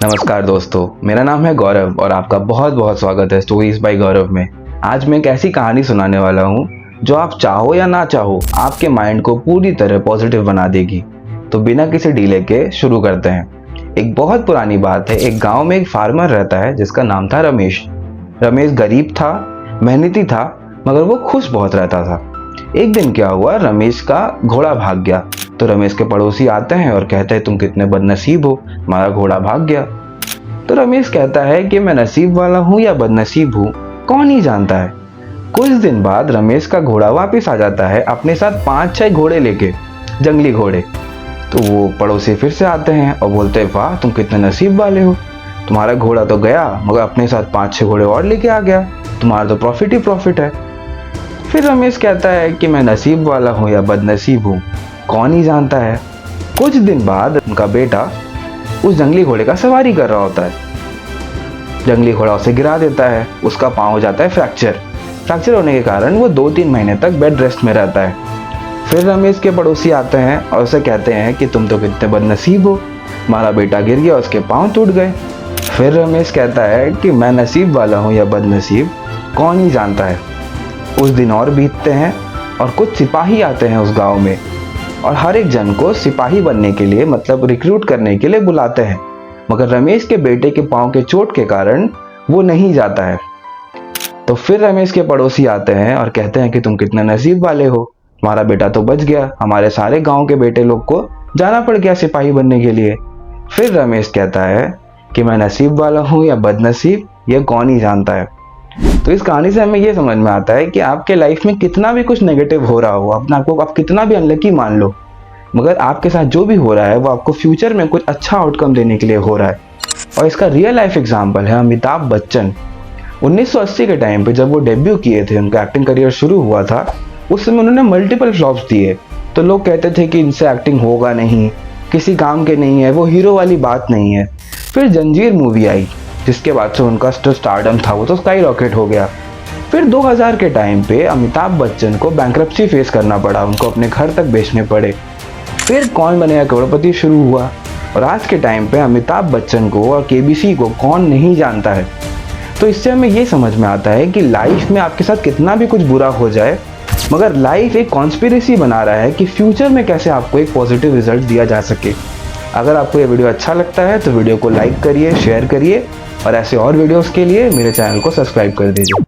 नमस्कार दोस्तों, मेरा नाम है गौरव और आपका बहुत बहुत स्वागत है स्टोरीज बाय गौरव में। आज मैं एक ऐसी कहानी सुनाने वाला हूँ जो आप चाहो या ना चाहो आपके माइंड को पूरी तरह पॉजिटिव बना देगी। तो बिना किसी डीले के शुरू करते हैं। एक बहुत पुरानी बात है। एक गांव में एक फार्मर रहता है जिसका नाम था रमेश। रमेश गरीब था, मेहनती था, मगर वो खुश बहुत रहता था। एक दिन क्या हुआ, रमेश का घोड़ा भाग गया। तो रमेश के पड़ोसी आते हैं और कहते हैं तुम कितने बदनसीब हो, हमारा घोड़ा भाग गया। तो रमेश कहता है कि मैं नसीब वाला हूँ या बदनसीब हूँ, कौन ही जानता है। कुछ दिन बाद रमेश का घोड़ा वापस आ जाता है, अपने साथ 5-6 घोड़े लेके, जंगली घोड़े। तो वो पड़ोसी फिर से आते हैं और बोलते हैं वाह तुम कितने नसीब वाले हो, तुम्हारा घोड़ा तो गया मगर अपने साथ 5-6 घोड़े और लेके आ गया, तुम्हारा तो प्रॉफिट ही प्रॉफिट है। फिर रमेश कहता है कि मैं नसीब वाला हूँ या बदनसीब हूँ, कौन ही जानता है। कुछ दिन बाद उनका बेटा उस जंगली घोड़े का सवारी कर रहा होता है। जंगली घोड़ा उसे गिरा देता है, उसका पाँव हो जाता है फ्रैक्चर होने के कारण वो 2-3 महीने तक बेड रेस्ट में रहता है। फिर रमेश के पड़ोसी आते हैं और उसे कहते हैं कि तुम तो कितने बदनसीब हो, हमारा बेटा गिर गया, उसके पाँव टूट गए। फिर रमेश कहता है कि मैं नसीब वाला हूँ या बदनसीब, कौन ही जानता है। कुछ दिन और बीतते हैं और कुछ सिपाही आते हैं उस गांव में और हर एक जन को सिपाही बनने के लिए मतलब रिक्रूट करने के लिए बुलाते हैं, मगर रमेश के बेटे के पाँव के चोट के कारण वो नहीं जाता है। तो फिर रमेश के पड़ोसी आते हैं और कहते हैं कि तुम कितने नसीब वाले हो, हमारा बेटा तो बच गया, हमारे सारे गांव के बेटे लोग को जाना पड़ गया सिपाही बनने के लिए। फिर रमेश कहता है कि मैं नसीब वाला हूँ या बदनसीब, ये कौन ही जानता है। तो इस कहानी से हमें ये समझ में आता है कि आपके लाइफ में कितना भी कुछ नेगेटिव हो रहा हो, अपने आपको आप कितना भी अनलकी मान लो, मगर आपके साथ जो भी हो रहा है वो आपको फ्यूचर में कुछ अच्छा आउटकम देने के लिए हो रहा है। और इसका रियल लाइफ एग्जांपल है अमिताभ बच्चन। 1980 के टाइम पे जब वो डेब्यू किए थे, उनका एक्टिंग करियर शुरू हुआ था, उस समय उन्होंने मल्टीपल फ्लॉप्स दिए। तो लोग कहते थे कि इनसे एक्टिंग होगा नहीं, किसी काम के नहीं है, वो हीरो वाली बात नहीं है। फिर जंजीर मूवी आई जिसके बाद से उनका जो स्टारडम था वो तो स्काई रॉकेट हो गया। फिर 2000 के टाइम पे अमिताभ बच्चन को बैंक्रप्सी फेस करना पड़ा, उनको अपने घर तक बेचने पड़े। फिर कौन बनेगा करोड़पति शुरू हुआ और आज के टाइम पे अमिताभ बच्चन को और केबीसी को कौन नहीं जानता है। तो इससे हमें ये समझ में आता है कि लाइफ में आपके साथ कितना भी कुछ बुरा हो जाए, मगर लाइफ एक कॉन्स्पिरेसी बना रहा है कि फ्यूचर में कैसे आपको एक पॉजिटिव रिजल्ट दिया जा सके। अगर आपको ये वीडियो अच्छा लगता है तो वीडियो को लाइक करिए, शेयर करिए और ऐसे और वीडियोस के लिए मेरे चैनल को सब्सक्राइब कर दीजिए।